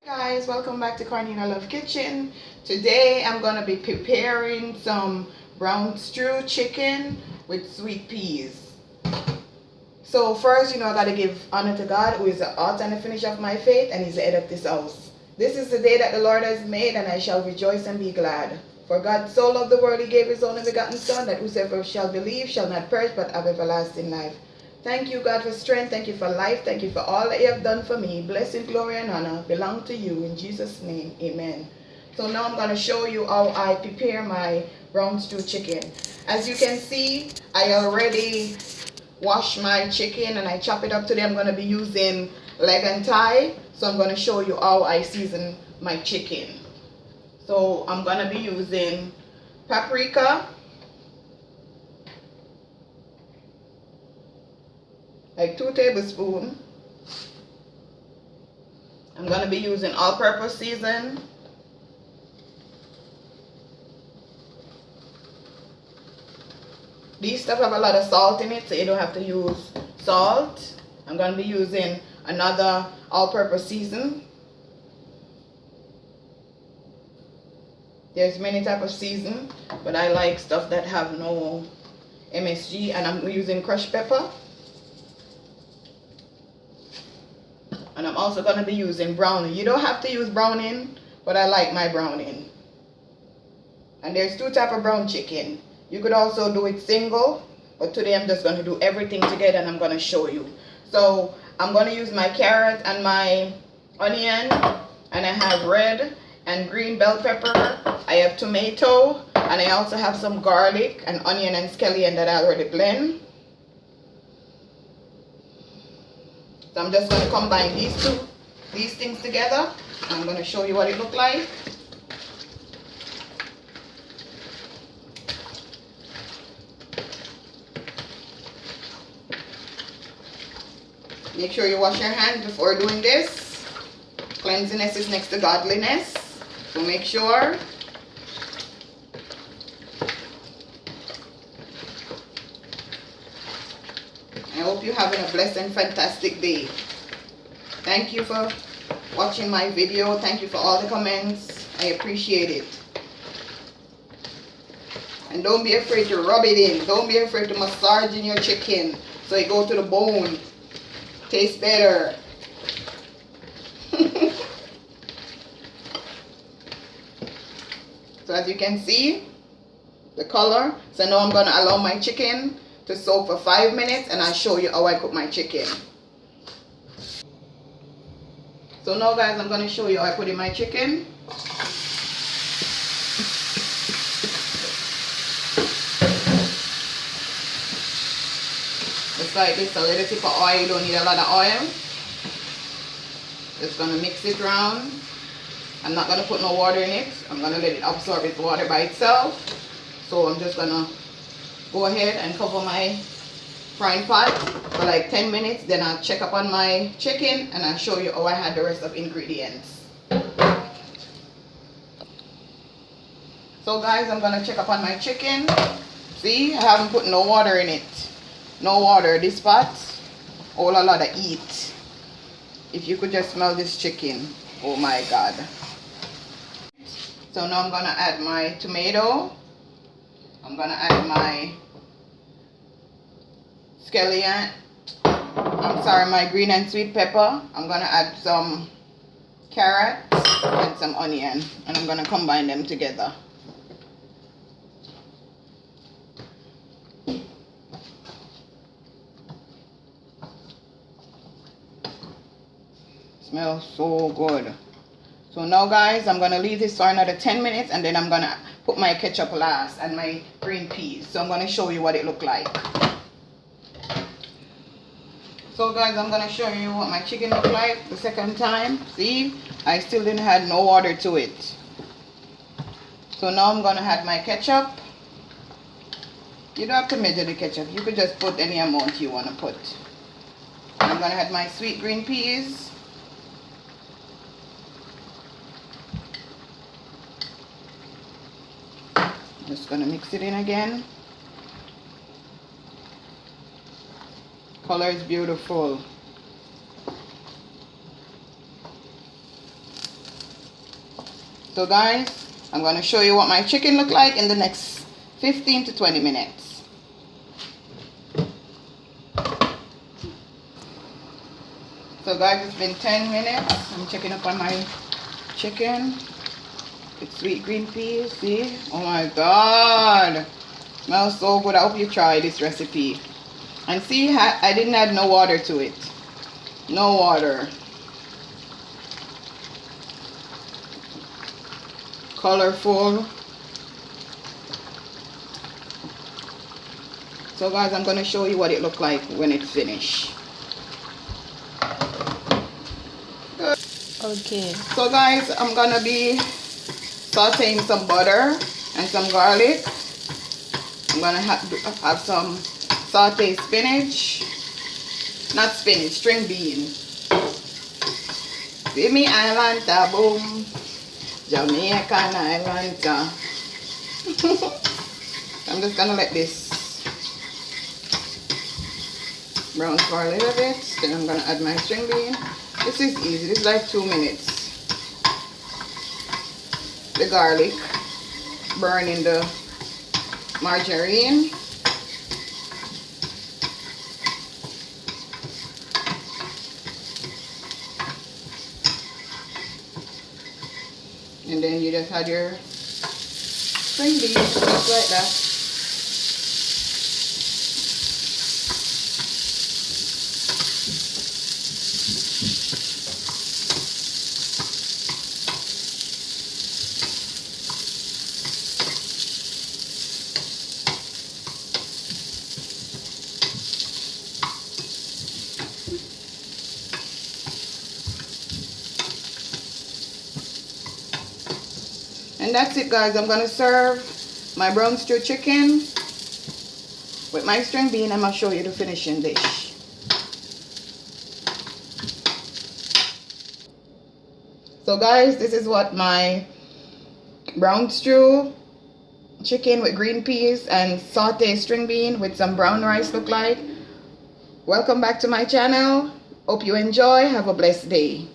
Guys, welcome back to CORNELIALOVE KITCHEN. Today I'm going to be preparing some brown stew chicken with sweet peas. So first, I got to give honor to God, who is the author and the finisher of my faith, and He's the head of this house. This is the day that the Lord has made, and I shall rejoice and be glad. For God so loved the world, He gave His only begotten Son, that whosoever shall believe shall not perish but have everlasting life. Thank you, God, for strength. Thank you for life. Thank you for all that you have done for me. Blessing, glory, and honor belong to you. In Jesus' name, amen. So now I'm going to show you how I prepare my brown stew chicken. As you can see, I already washed my chicken and I chop it up. Today I'm going to be using leg and thigh. So I'm going to show you how I season my chicken. So I'm going to be using paprika, like 2 tablespoons. I'm going to be using all-purpose season. These stuff have a lot of salt in it, so you don't have to use salt. I'm going to be using another all-purpose season. There's many types of season, but I like stuff that have no MSG, and I'm using crushed pepper. And I'm also going to be using browning. You don't have to use browning, but I like my browning. And there's 2 types of brown chicken. You could also do it single, but today I'm just going to do everything together and I'm going to show you. So I'm going to use my carrot and my onion, and I have red and green bell pepper. I have tomato, and I also have some garlic and onion and scallion that I already blend. So I'm just going to combine these things together. I'm going to show you what it looks like. Make sure you wash your hands before doing this. Cleanliness is next to godliness. So make sure. I hope you're having a blessed and fantastic day. Thank you for watching my video. Thank you for all the comments. I appreciate it. And don't be afraid to rub it in. Don't be afraid to massage in your chicken so it go to the bone. Tastes better. So as you can see, the color. So now I'm going to allow my chicken to soak for 5 minutes, and I'll show you how I cook my chicken. So now guys, I'm going to show you how I put in my chicken. Just like this, a little tip of oil. You don't need a lot of oil. Just going to mix it around. I'm not going to put no water in it. I'm going to let it absorb its water by itself. So I'm just going to go ahead and cover my frying pan for like 10 minutes. Then I'll check up on my chicken and I'll show you how I had the rest of ingredients. So guys, I'm going to check up on my chicken. See, I haven't put no water in it. No water. This pot, all a lot of heat. If you could just smell this chicken. Oh my God. So now I'm going to add my tomato. I'm going to add my scallion. I'm sorry, my green and sweet pepper. I'm going to add some carrots and some onion. And I'm going to combine them together. Smells so good. So now guys, I'm going to leave this for another 10 minutes and then I'm going to put my ketchup last and my green peas. So I'm going to show you what it look like. So guys, I'm going to show you what my chicken look like the second time. See, I still didn't add no water to it. So now I'm going to add my ketchup. You don't have to measure the ketchup. You could just put any amount you want to put. And I'm going to add my sweet green peas. Just gonna mix it in again. Color is beautiful. So guys, I'm going to show you what my chicken look like in the next 15 to 20 minutes. So guys, it's been 10 minutes. I'm checking up on my chicken. It's sweet green peas, see? Oh my god. Smells so good. I hope you try this recipe. And see, I didn't add no water to it. No water. Colorful. So guys, I'm going to show you what it looked like when it's finished. Okay. So guys, I'm going to be sauteing some butter and some garlic. I'm going to have some sauteed spinach. Not spinach, string bean. See me island, boom. Jamaican island. I'm just gonna let this brown for a little bit. Then I'm gonna add my string bean. This is easy. This is like 2 minutes. The garlic, burning the margarine. And then you just add your string beans just like that. And that's it guys. I'm gonna serve my brown stew chicken with my string bean. I'm gonna show you the finishing dish. So guys, this is what my brown stew chicken with green peas and sauteed string bean with some brown rice look like. Welcome back to my channel. Hope you enjoy. Have a blessed day.